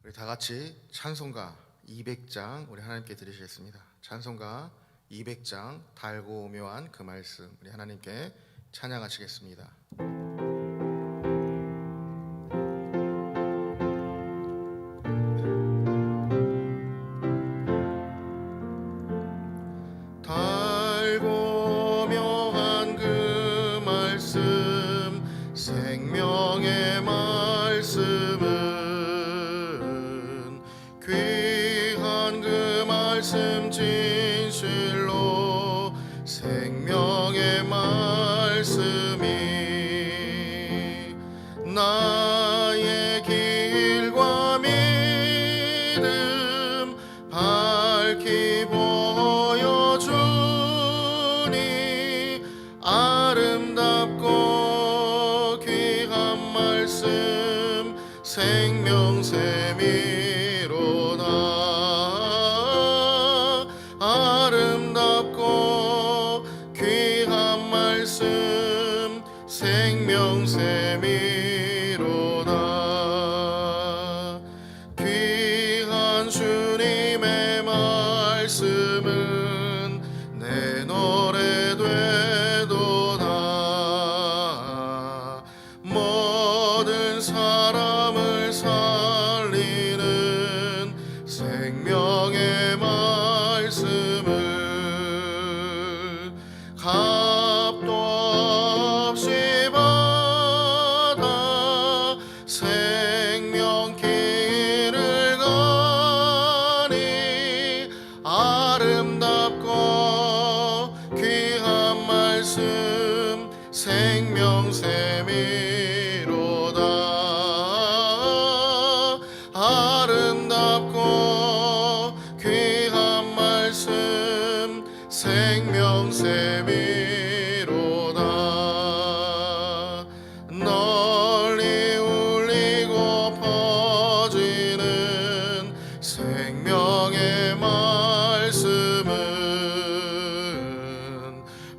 우리 다 같이 찬송가 200장 우리 하나님께 드리시겠습니다. 찬송가 200장 달고 오묘한 그 말씀 우리 하나님께 찬양하시겠습니다. 달고 오묘한 그 말씀 생명의 말씀은 귀한 그 말씀 진실로 생명의 말씀이 나의 길과 믿음 밝히 보여주니 아름답고 귀한 말씀 생명샘이로다. 아름답고 귀한 말씀 생명샘이로다. 귀한 주님의 말씀은 내 노래 되도다. 모든 사람을 살리는 생명의 말씀을 값도 없이 받아 생명길을 가니 아름답고 귀한 말씀 생명샘이로다. 아름답고 귀한 말씀 생명샘이로다. 널리 울리고 퍼지는 생명의 말씀은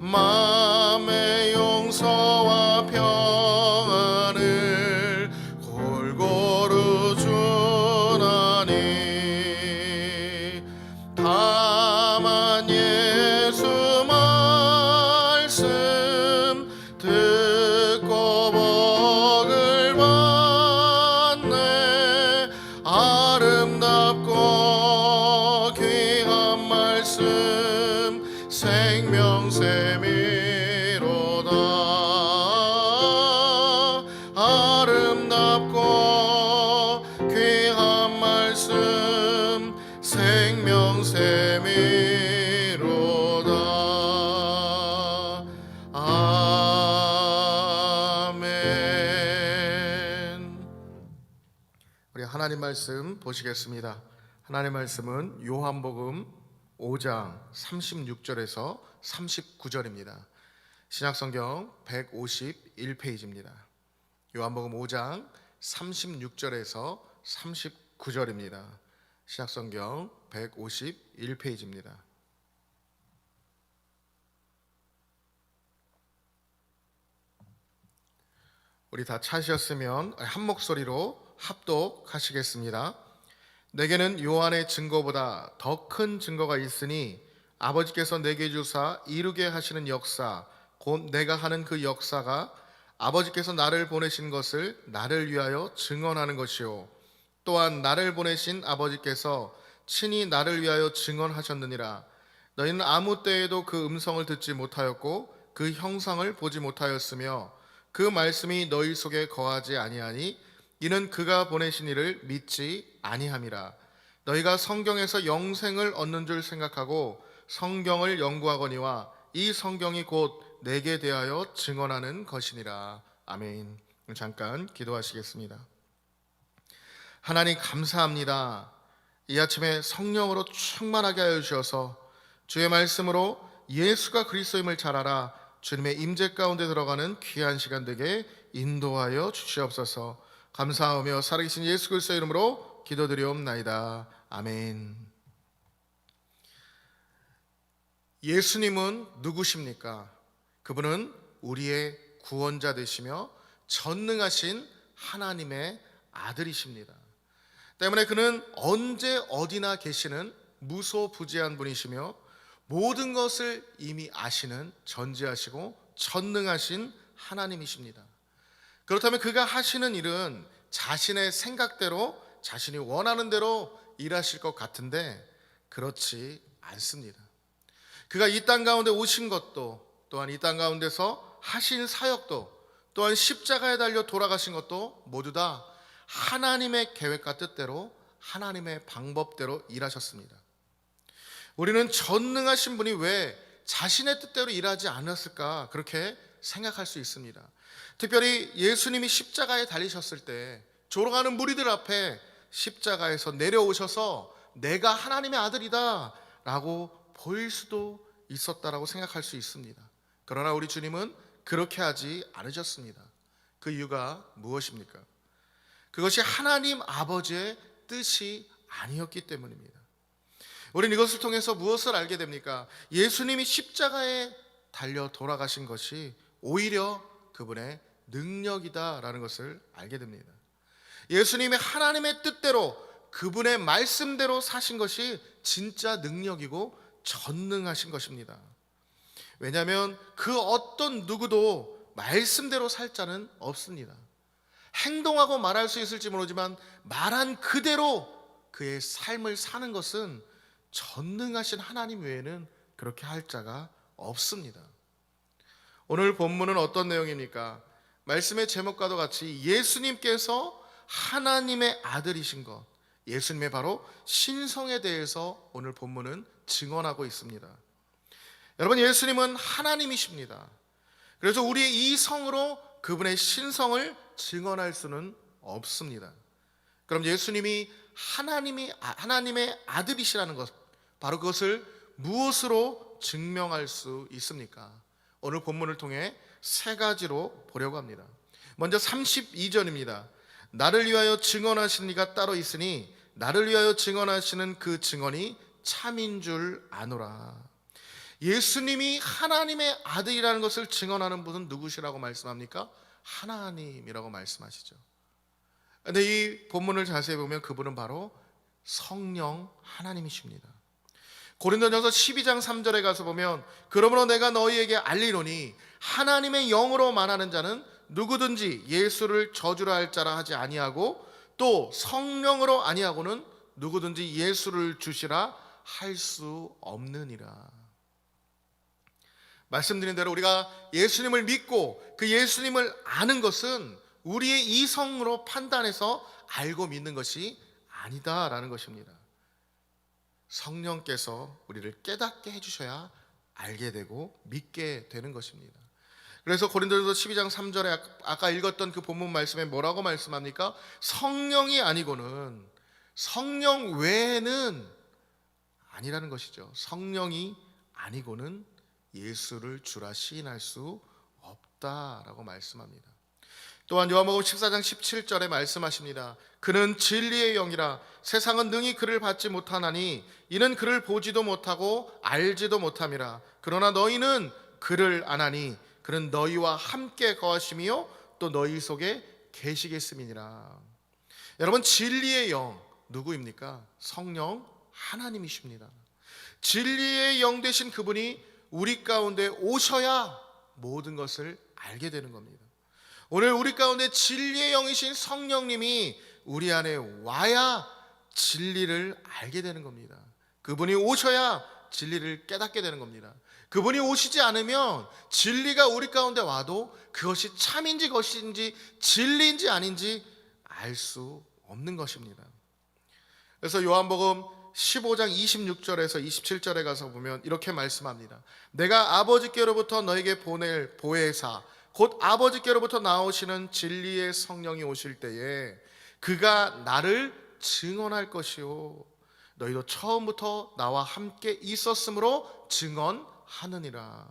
마음의 용서와 평안을 골고루 주나니 다만 예수 말씀 듣고 복을 받네. 아름답고 귀한 말씀 생명샘이로다. 아름답고 귀한 말씀 생명샘이로다. 아멘. 우리 하나님 말씀 보시겠습니다. 하나님 말씀은 요한복음 5장 36절에서 39절입니다. 신약성경 151페이지입니다. 요한복음 5장 36절에서 39절입니다. 신약성경 151페이지입니다. 우리 다 찾으셨으면 한 목소리로 합독하시겠습니다. 내게는 요한의 증거보다 더 큰 증거가 있으니 아버지께서 내게 주사 이루게 하시는 역사 곧 내가 하는 그 역사가 아버지께서 나를 보내신 것을 나를 위하여 증언하는 것이요 또한 나를 보내신 아버지께서 친히 나를 위하여 증언하셨느니라. 너희는 아무 때에도 그 음성을 듣지 못하였고 그 형상을 보지 못하였으며 그 말씀이 너희 속에 거하지 아니하니 이는 그가 보내신 이를 믿지 아니함이라. 너희가 성경에서 영생을 얻는 줄 생각하고 성경을 연구하거니와 이 성경이 곧 내게 대하여 증언하는 것이니라. 아멘. 잠깐 기도하시겠습니다. 하나님 감사합니다. 이 아침에 성령으로 충만하게 하여 주셔서 주의 말씀으로 예수가 그리스도임을 잘 알아 주님의 임재 가운데 들어가는 귀한 시간 되게 인도하여 주시옵소서. 감사하며 살아계신 예수 그리스도의 이름으로 기도드리옵나이다. 아멘. 예수님은 누구십니까? 그분은 우리의 구원자 되시며 전능하신 하나님의 아들이십니다. 때문에 그는 언제 어디나 계시는 무소부지한 분이시며 모든 것을 이미 아시는 전지하시고 전능하신 하나님이십니다. 그렇다면 그가 하시는 일은 자신의 생각대로 자신이 원하는 대로 일하실 것 같은데 그렇지 않습니다. 그가 이 땅 가운데 오신 것도, 또한 이 땅 가운데서 하신 사역도, 또한 십자가에 달려 돌아가신 것도 모두 다 하나님의 계획과 뜻대로 하나님의 방법대로 일하셨습니다. 우리는 전능하신 분이 왜 자신의 뜻대로 일하지 않았을까 그렇게 생각할 수 있습니다. 특별히 예수님이 십자가에 달리셨을 때 졸아가는 무리들 앞에 십자가에서 내려오셔서 내가 하나님의 아들이다 라고 보일 수도 있었다라고 생각할 수 있습니다. 그러나 우리 주님은 그렇게 하지 않으셨습니다. 그 이유가 무엇입니까? 그것이 하나님 아버지의 뜻이 아니었기 때문입니다. 우리는 이것을 통해서 무엇을 알게 됩니까? 예수님이 십자가에 달려 돌아가신 것이 오히려 그분의 능력이다라는 것을 알게 됩니다. 예수님이 하나님의 뜻대로 그분의 말씀대로 사신 것이 진짜 능력이고 전능하신 것입니다. 왜냐하면 그 어떤 누구도 말씀대로 살 자는 없습니다. 행동하고 말할 수 있을지 모르지만 말한 그대로 그의 삶을 사는 것은 전능하신 하나님 외에는 그렇게 할 자가 없습니다. 오늘 본문은 어떤 내용입니까? 말씀의 제목과도 같이 예수님께서 하나님의 아들이신 것, 예수님의 바로 신성에 대해서 오늘 본문은 증언하고 있습니다. 여러분, 예수님은 하나님이십니다. 그래서 우리의 이 성으로 그분의 신성을 증언할 수는 없습니다. 그럼 예수님이 하나님의 아들이시라는 것, 바로 그것을 무엇으로 증명할 수 있습니까? 오늘 본문을 통해 세 가지로 보려고 합니다. 먼저 32절입니다. 나를 위하여 증언하시는 이가 따로 있으니 나를 위하여 증언하시는 그 증언이 참인 줄 아노라. 예수님이 하나님의 아들이라는 것을 증언하는 분은 누구시라고 말씀합니까? 하나님이라고 말씀하시죠. 그런데 이 본문을 자세히 보면 그분은 바로 성령 하나님이십니다. 고린도전서 12장 3절에 가서 보면 그러므로 내가 너희에게 알리노니 하나님의 영으로 말하는 자는 누구든지 예수를 저주라 할 자라 하지 아니하고 또 성령으로 아니하고는 누구든지 예수를 주시라 할 수 없느니라. 말씀드린 대로 우리가 예수님을 믿고 그 예수님을 아는 것은 우리의 이성으로 판단해서 알고 믿는 것이 아니다라는 것입니다. 성령께서 우리를 깨닫게 해주셔야 알게 되고 믿게 되는 것입니다. 그래서 고린도전서 12장 3절에 아까 읽었던 그 본문 말씀에 뭐라고 말씀합니까? 성령이 아니고는, 성령 외에는 아니라는 것이죠. 성령이 아니고는 예수를 주라 시인할 수 없다라고 말씀합니다. 또한 요한복음 14장 17절에 말씀하십니다. 그는 진리의 영이라 세상은 능히 그를 받지 못하나니 이는 그를 보지도 못하고 알지도 못함이라. 그러나 너희는 그를 아나니 그는 너희와 함께 거하시며 또 너희 속에 계시겠음이니라. 여러분, 진리의 영 누구입니까? 성령 하나님이십니다. 진리의 영 되신 그분이 우리 가운데 오셔야 모든 것을 알게 되는 겁니다. 오늘 우리 가운데 진리의 영이신 성령님이 우리 안에 와야 진리를 알게 되는 겁니다. 그분이 오셔야 진리를 깨닫게 되는 겁니다. 그분이 오시지 않으면 진리가 우리 가운데 와도 그것이 참인지 것인지 진리인지 아닌지 알 수 없는 것입니다. 그래서 요한복음 15장 26절에서 27절에 가서 보면 이렇게 말씀합니다. 내가 아버지께로부터 너에게 보낼 보혜사 곧 아버지께로부터 나오시는 진리의 성령이 오실 때에 그가 나를 증언할 것이요 너희도 처음부터 나와 함께 있었으므로 증언하느니라.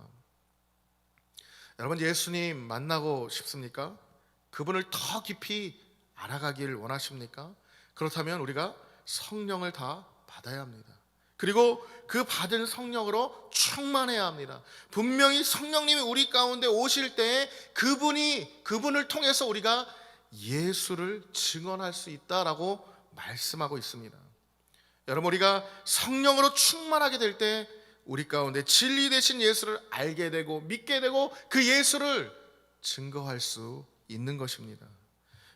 여러분, 예수님 만나고 싶습니까? 그분을 더 깊이 알아가길 원하십니까? 그렇다면 우리가 성령을 다 받아야 합니다. 그리고 그 받은 성령으로 충만해야 합니다. 분명히 성령님이 우리 가운데 오실 때에 그분을 통해서 우리가 예수를 증언할 수 있다라고 말씀하고 있습니다. 여러분, 우리가 성령으로 충만하게 될 때 우리 가운데 진리 되신 예수를 알게 되고 믿게 되고 그 예수를 증거할 수 있는 것입니다.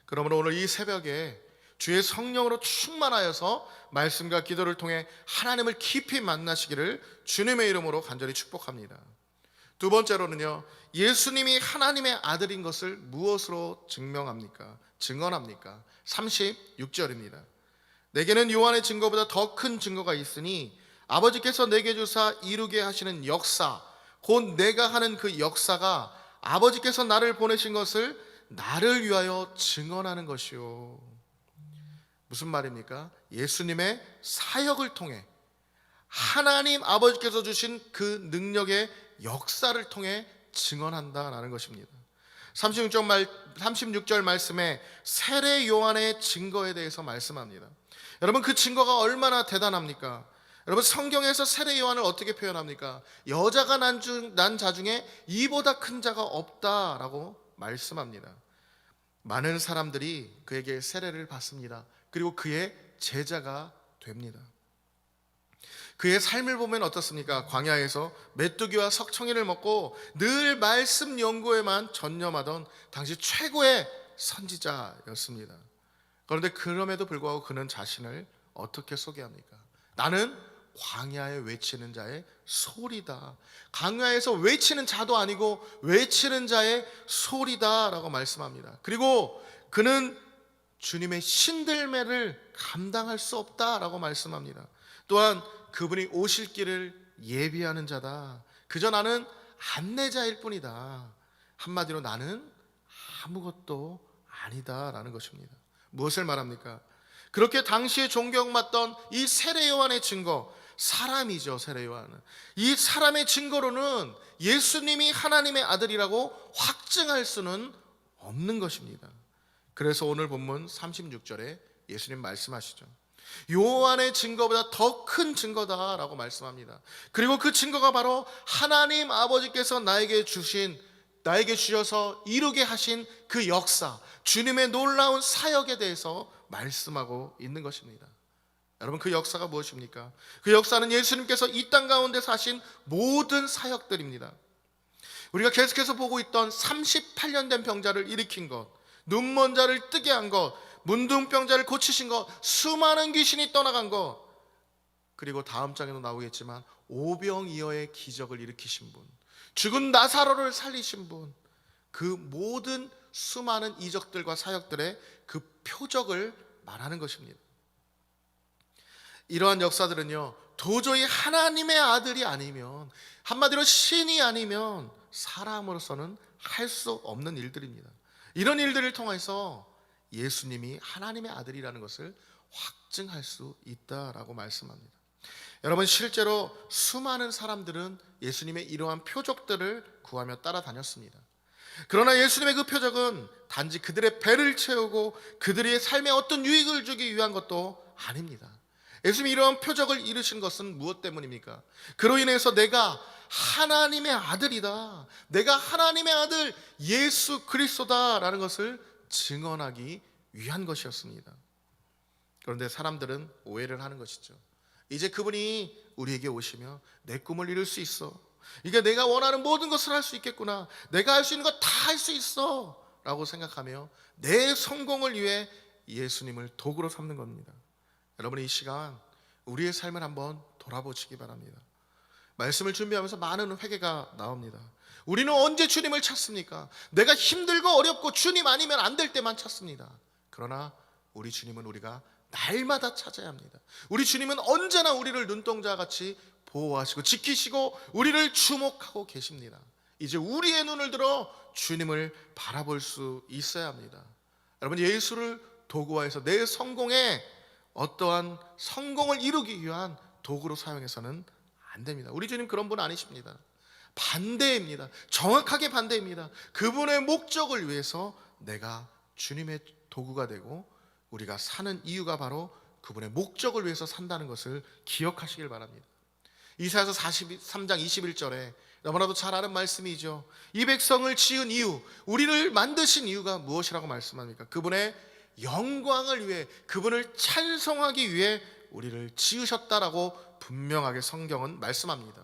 그러므로 오늘 이 새벽에 주의 성령으로 충만하여서 말씀과 기도를 통해 하나님을 깊이 만나시기를 주님의 이름으로 간절히 축복합니다. 두 번째로는요, 예수님이 하나님의 아들인 것을 무엇으로 증언합니까? 36절입니다. 내게는 요한의 증거보다 더 큰 증거가 있으니 아버지께서 내게 주사 이루게 하시는 역사, 곧 내가 하는 그 역사가 아버지께서 나를 보내신 것을 나를 위하여 증언하는 것이요. 무슨 말입니까? 예수님의 사역을 통해 하나님 아버지께서 주신 그 능력의 역사를 통해 증언한다라는 것입니다. 36절 말씀에 세례 요한의 증거에 대해서 말씀합니다. 여러분, 그 증거가 얼마나 대단합니까? 여러분, 성경에서 세례 요한을 어떻게 표현합니까? 여자가 난 자 중에 이보다 큰 자가 없다라고 말씀합니다. 많은 사람들이 그에게 세례를 받습니다. 그리고 그의 제자가 됩니다. 그의 삶을 보면 어떻습니까? 광야에서 메뚜기와 석청이를 먹고 늘 말씀 연구에만 전념하던 당시 최고의 선지자였습니다. 그런데 그럼에도 불구하고 그는 자신을 어떻게 소개합니까? 나는 광야에 외치는 자의 소리다. 광야에서 외치는 자도 아니고 외치는 자의 소리다 라고 말씀합니다. 그리고 그는 주님의 신들매를 감당할 수 없다라고 말씀합니다. 또한 그분이 오실 길을 예비하는 자다. 그저 나는 안내자일 뿐이다. 한마디로 나는 아무것도 아니다라는 것입니다. 무엇을 말합니까? 그렇게 당시에 존경받던 이 세례 요한의 증거, 사람이죠. 세례 요한은 이 사람의 증거로는 예수님이 하나님의 아들이라고 확증할 수는 없는 것입니다. 그래서 오늘 본문 36절에 예수님 말씀하시죠. 요한의 증거보다 더 큰 증거다라고 말씀합니다. 그리고 그 증거가 바로 하나님 아버지께서 나에게 주셔서 이루게 하신 그 역사, 주님의 놀라운 사역에 대해서 말씀하고 있는 것입니다. 여러분, 그 역사가 무엇입니까? 그 역사는 예수님께서 이 땅 가운데서 하신 모든 사역들입니다. 우리가 계속해서 보고 있던 38년 된 병자를 일으킨 것, 눈먼 자를 뜨게 한 것, 문둥병자를 고치신 것, 수많은 귀신이 떠나간 것, 그리고 다음 장에도 나오겠지만 오병이어의 기적을 일으키신 분, 죽은 나사로를 살리신 분, 그 모든 수많은 이적들과 사역들의 그 표적을 말하는 것입니다. 이러한 역사들은요, 도저히 하나님의 아들이 아니면, 한마디로 신이 아니면 사람으로서는 할 수 없는 일들입니다. 이런 일들을 통해서 예수님이 하나님의 아들이라는 것을 확증할 수 있다라고 말씀합니다. 여러분, 실제로 수많은 사람들은 예수님의 이러한 표적들을 구하며 따라다녔습니다. 그러나 예수님의 그 표적은 단지 그들의 배를 채우고 그들의 삶에 어떤 유익을 주기 위한 것도 아닙니다. 예수님이 이러한 표적을 이루신 것은 무엇 때문입니까? 그로 인해서 내가 하나님의 아들이다, 내가 하나님의 아들 예수 그리스도다라는 것을 증언하기 위한 것이었습니다. 그런데 사람들은 오해를 하는 것이죠. 이제 그분이 우리에게 오시며 내 꿈을 이룰 수 있어, 이게 내가 원하는 모든 것을 할 수 있겠구나, 내가 할 수 있는 것 다 할 수 있어 라고 생각하며 내 성공을 위해 예수님을 도구로 삼는 겁니다. 여러분, 이 시간 우리의 삶을 한번 돌아보시기 바랍니다. 말씀을 준비하면서 많은 회개가 나옵니다. 우리는 언제 주님을 찾습니까? 내가 힘들고 어렵고 주님 아니면 안 될 때만 찾습니다. 그러나 우리 주님은 우리가 날마다 찾아야 합니다. 우리 주님은 언제나 우리를 눈동자같이 보호하시고 지키시고 우리를 주목하고 계십니다. 이제 우리의 눈을 들어 주님을 바라볼 수 있어야 합니다. 여러분, 예수를 도구화해서 내 성공에 어떠한 성공을 이루기 위한 도구로 사용해서는 안 됩니다. 우리 주님 그런 분 아니십니다. 반대입니다. 정확하게 반대입니다. 그분의 목적을 위해서 내가 주님의 도구가 되고 우리가 사는 이유가 바로 그분의 목적을 위해서 산다는 것을 기억하시길 바랍니다. 이사야서 43장 21절에 너무나도 잘 아는 말씀이죠. 이 백성을 지은 이유, 우리를 만드신 이유가 무엇이라고 말씀합니까? 그분의 영광을 위해, 그분을 찬송하기 위해 우리를 지으셨다라고 분명하게 성경은 말씀합니다.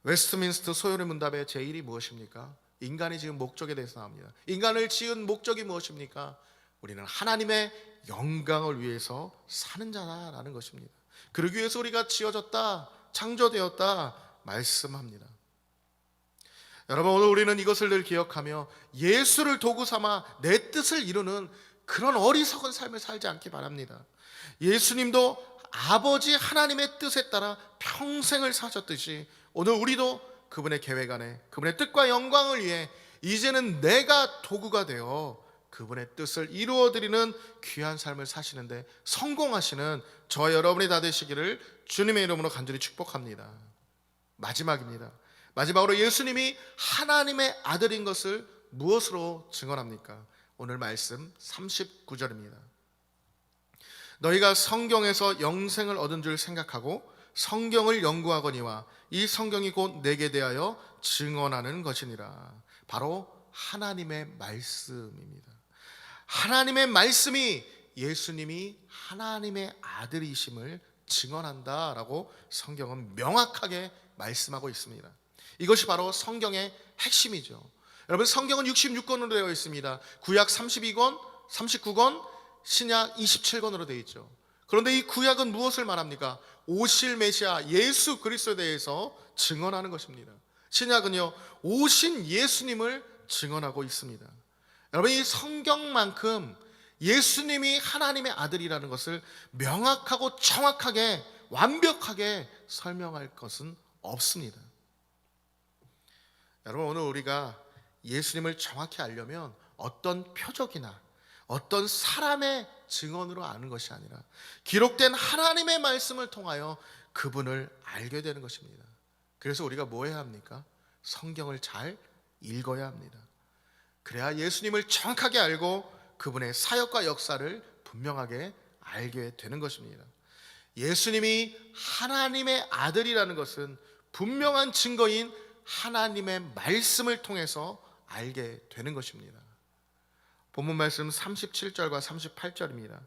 웨스트민스터 소요리 문답의 제1이 무엇입니까? 인간이 지은 목적에 대해서 나옵니다. 인간을 지은 목적이 무엇입니까? 우리는 하나님의 영광을 위해서 사는 자라는 것입니다. 그러기 위해서 우리가 지어졌다, 창조되었다 말씀합니다. 여러분, 오늘 우리는 이것을 늘 기억하며 예수를 도구 삼아 내 뜻을 이루는 그런 어리석은 삶을 살지 않기 바랍니다. 예수님도 아버지 하나님의 뜻에 따라 평생을 사셨듯이 오늘 우리도 그분의 계획 안에, 그분의 뜻과 영광을 위해 이제는 내가 도구가 되어 그분의 뜻을 이루어드리는 귀한 삶을 사시는데 성공하시는 저와 여러분이 다 되시기를 주님의 이름으로 간절히 축복합니다. 마지막입니다. 마지막으로 예수님이 하나님의 아들인 것을 무엇으로 증언합니까? 오늘 말씀 39절입니다. 너희가 성경에서 영생을 얻은 줄 생각하고 성경을 연구하거니와 이 성경이 곧 내게 대하여 증언하는 것이니라. 바로 하나님의 말씀입니다. 하나님의 말씀이 예수님이 하나님의 아들이심을 증언한다라고 성경은 명확하게 말씀하고 있습니다. 이것이 바로 성경의 핵심이죠. 여러분, 성경은 66권으로 되어 있습니다. 구약 32권, 39권, 신약 27권으로 되어 있죠. 그런데 이 구약은 무엇을 말합니까? 오실 메시아 예수 그리스도에 대해서 증언하는 것입니다. 신약은요, 오신 예수님을 증언하고 있습니다. 여러분, 이 성경만큼 예수님이 하나님의 아들이라는 것을 명확하고 정확하게 완벽하게 설명할 것은 없습니다. 여러분, 오늘 우리가 예수님을 정확히 알려면 어떤 표적이나 어떤 사람의 증언으로 아는 것이 아니라 기록된 하나님의 말씀을 통하여 그분을 알게 되는 것입니다. 그래서 우리가 뭐 해야 합니까? 성경을 잘 읽어야 합니다. 그래야 예수님을 정확하게 알고 그분의 사역과 역사를 분명하게 알게 되는 것입니다. 예수님이 하나님의 아들이라는 것은 분명한 증거인 하나님의 말씀을 통해서 알게 되는 것입니다. 본문 말씀 37절과 38절입니다.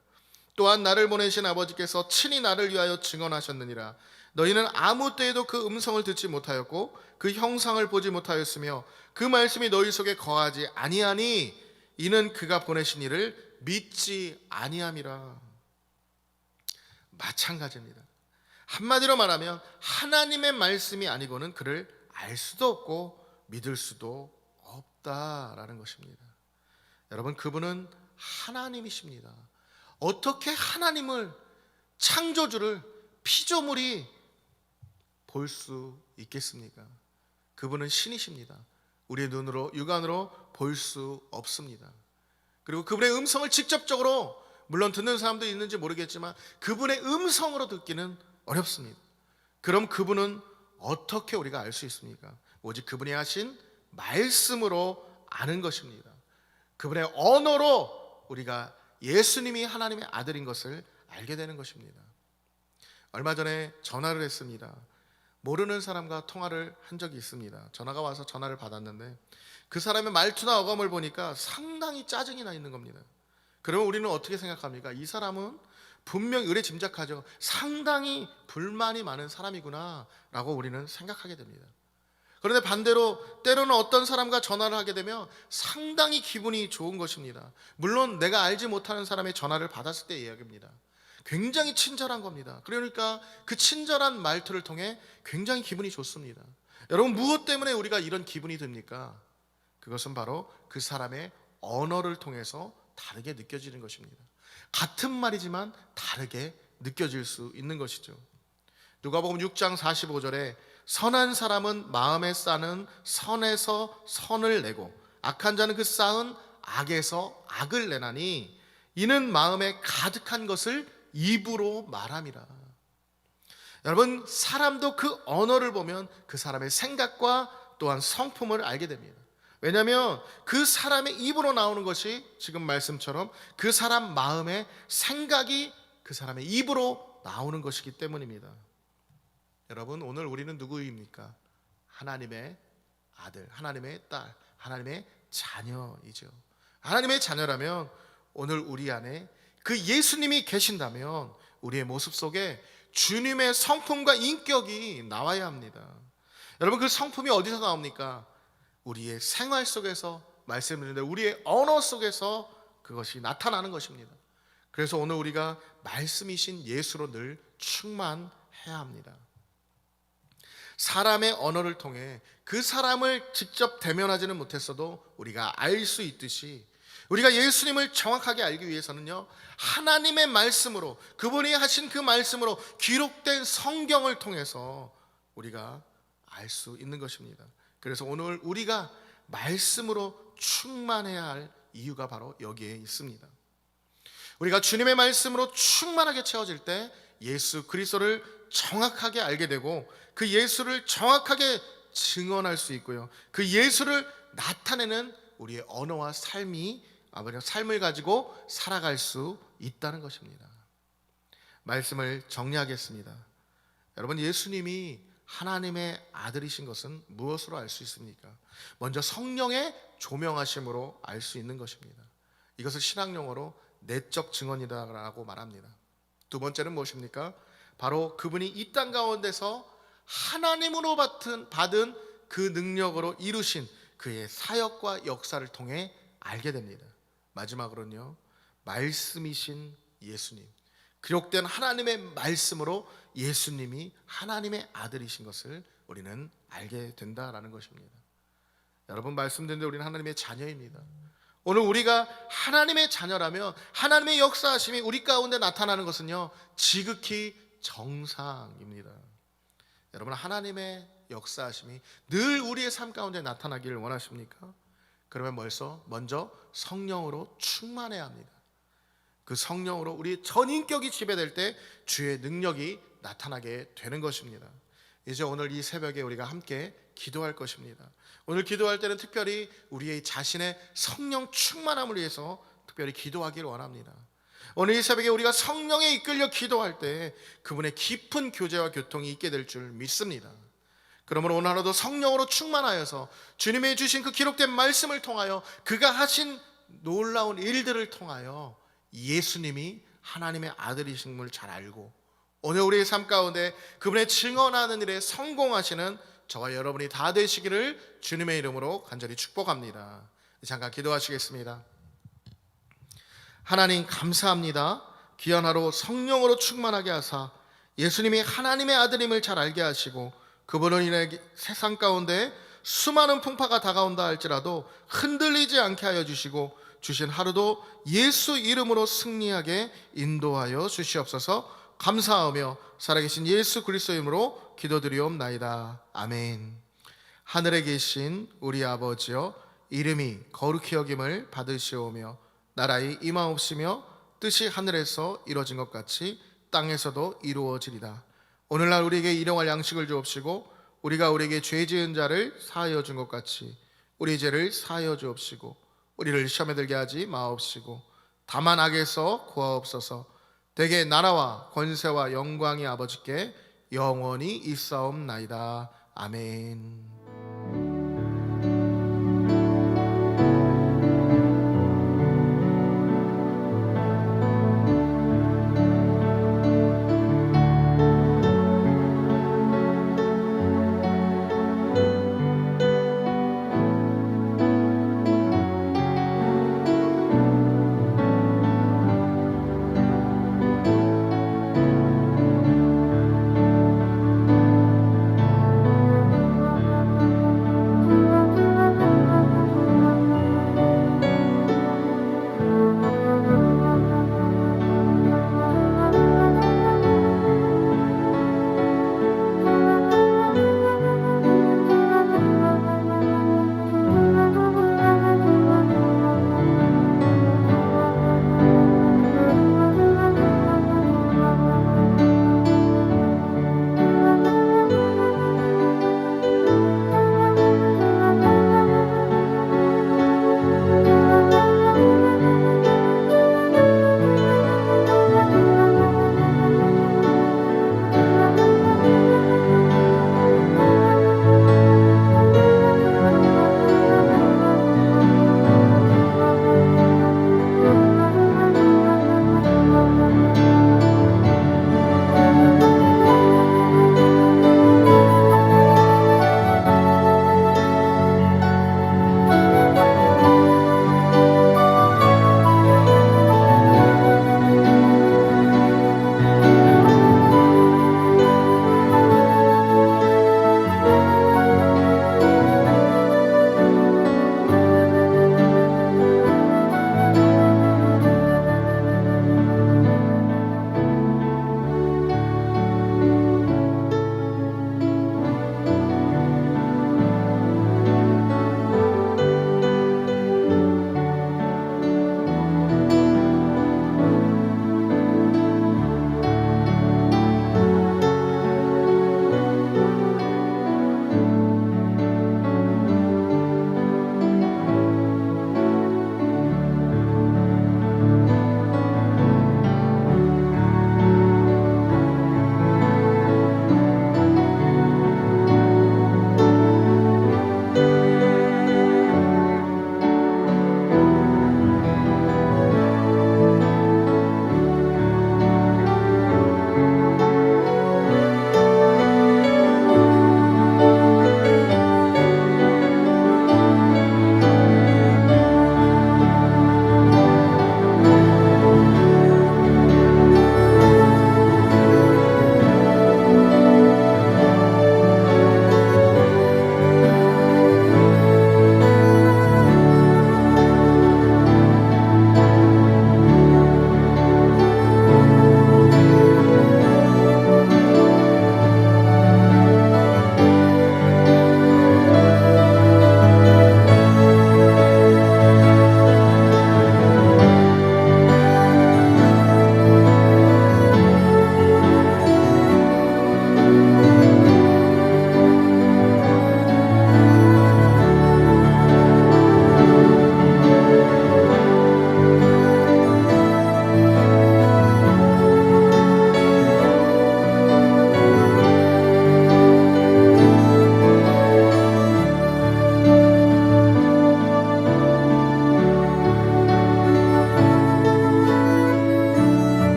또한 나를 보내신 아버지께서 친히 나를 위하여 증언하셨느니라. 너희는 아무 때에도 그 음성을 듣지 못하였고 그 형상을 보지 못하였으며 그 말씀이 너희 속에 거하지 아니하니 이는 그가 보내신 이를 믿지 아니함이라. 마찬가지입니다. 한마디로 말하면 하나님의 말씀이 아니고는 그를 알 수도 없고 믿을 수도 없다라는 것입니다. 여러분, 그분은 하나님이십니다. 어떻게 하나님을, 창조주를 피조물이 볼 수 있겠습니까? 그분은 신이십니다. 우리의 눈으로, 육안으로 볼 수 없습니다. 그리고 그분의 음성을 직접적으로, 물론 듣는 사람도 있는지 모르겠지만 그분의 음성으로 듣기는 어렵습니다. 그럼 그분은 어떻게 우리가 알 수 있습니까? 오직 그분이 하신 말씀으로 아는 것입니다. 그분의 언어로 우리가 예수님이 하나님의 아들인 것을 알게 되는 것입니다. 얼마 전에 전화를 했습니다. 모르는 사람과 통화를 한 적이 있습니다. 전화가 와서 전화를 받았는데 그 사람의 말투나 어감을 보니까 상당히 짜증이 나 있는 겁니다. 그러면 우리는 어떻게 생각합니까? 이 사람은 분명히 의뢰 짐작하죠. 상당히 불만이 많은 사람이구나 라고 우리는 생각하게 됩니다. 그런데 반대로 때로는 어떤 사람과 전화를 하게 되면 상당히 기분이 좋은 것입니다. 물론 내가 알지 못하는 사람의 전화를 받았을 때 이야기입니다. 굉장히 친절한 겁니다. 그러니까 그 친절한 말투를 통해 굉장히 기분이 좋습니다. 여러분, 무엇 때문에 우리가 이런 기분이 듭니까? 그것은 바로 그 사람의 언어를 통해서 다르게 느껴지는 것입니다. 같은 말이지만 다르게 느껴질 수 있는 것이죠. 누가복음 6장 45절에 선한 사람은 마음에 쌓는 선에서 선을 내고 악한 자는 그 쌓은 악에서 악을 내나니 이는 마음에 가득한 것을 입으로 말함이라. 여러분, 사람도 그 언어를 보면 그 사람의 생각과 또한 성품을 알게 됩니다. 왜냐하면 그 사람의 입으로 나오는 것이 지금 말씀처럼 그 사람 마음의 생각이 그 사람의 입으로 나오는 것이기 때문입니다. 여러분, 오늘 우리는 누구입니까? 하나님의 아들, 하나님의 딸, 하나님의 자녀이죠. 하나님의 자녀라면 오늘 우리 안에 그 예수님이 계신다면 우리의 모습 속에 주님의 성품과 인격이 나와야 합니다. 여러분, 그 성품이 어디서 나옵니까? 우리의 생활 속에서, 말씀드렸는데 우리의 언어 속에서 그것이 나타나는 것입니다. 그래서 오늘 우리가 말씀이신 예수로 늘 충만해야 합니다. 사람의 언어를 통해 그 사람을 직접 대면하지는 못했어도 우리가 알 수 있듯이, 우리가 예수님을 정확하게 알기 위해서는요, 하나님의 말씀으로, 그분이 하신 그 말씀으로 기록된 성경을 통해서 우리가 알 수 있는 것입니다. 그래서 오늘 우리가 말씀으로 충만해야 할 이유가 바로 여기에 있습니다. 우리가 주님의 말씀으로 충만하게 채워질 때 예수 그리스도를 정확하게 알게 되고 그 예수를 정확하게 증언할 수 있고요, 그 예수를 나타내는 우리의 언어와 삶을 가지고 살아갈 수 있다는 것입니다. 말씀을 정리하겠습니다. 여러분, 예수님이 하나님의 아들이신 것은 무엇으로 알 수 있습니까? 먼저 성령의 조명하심으로 알 수 있는 것입니다. 이것을 신학용어로 내적 증언이라고 말합니다. 두 번째는 무엇입니까? 바로 그분이 이 땅 가운데서 하나님으로 받은 그 능력으로 이루신 그의 사역과 역사를 통해 알게 됩니다. 마지막으로는요, 말씀이신 예수님, 기록된 하나님의 말씀으로 예수님이 하나님의 아들이신 것을 우리는 알게 된다라는 것입니다. 여러분, 말씀드린 대로 우리는 하나님의 자녀입니다. 오늘 우리가 하나님의 자녀라면 하나님의 역사하심이 우리 가운데 나타나는 것은요, 지극히 정상입니다. 여러분, 하나님의 역사하심이 늘 우리의 삶 가운데 나타나기를 원하십니까? 그러면 먼저 성령으로 충만해야 합니다. 그 성령으로 우리 전인격이 지배될 때 주의 능력이 나타나게 되는 것입니다. 이제 오늘 이 새벽에 우리가 함께 기도할 것입니다. 오늘 기도할 때는 특별히 우리의 자신의 성령 충만함을 위해서 특별히 기도하기를 원합니다. 오늘 이 새벽에 우리가 성령에 이끌려 기도할 때 그분의 깊은 교제와 교통이 있게 될 줄 믿습니다. 그러므로 오늘 하루도 성령으로 충만하여서 주님이 주신 그 기록된 말씀을 통하여 그가 하신 놀라운 일들을 통하여 예수님이 하나님의 아들이심을 잘 알고 오늘 우리의 삶 가운데 그분의 증언하는 일에 성공하시는 저와 여러분이 다 되시기를 주님의 이름으로 간절히 축복합니다. 잠깐 기도하시겠습니다. 하나님, 감사합니다. 귀한 하루 성령으로 충만하게 하사 예수님이 하나님의 아들임을 잘 알게 하시고 그분을 인해 세상 가운데 수많은 풍파가 다가온다 할지라도 흔들리지 않게 하여 주시고 주신 하루도 예수 이름으로 승리하게 인도하여 주시옵소서. 감사하며 살아계신 예수 그리스도의 이름으로 기도드리옵나이다. 아멘. 하늘에 계신 우리 아버지여, 이름이 거룩히 여김을 받으시오며 나라의 임하옵시며 뜻이 하늘에서 이루어진 것 같이 땅에서도 이루어지리다. 오늘날 우리에게 일용할 양식을 주옵시고 우리가 우리에게 죄 지은 자를 사하여 준 것 같이 우리 죄를 사하여 주옵시고 우리를 시험에 들게 하지 마옵시고 다만 악에서 구하옵소서. 대개 나라와 권세와 영광이 아버지께 영원히 있사옵나이다. 아멘.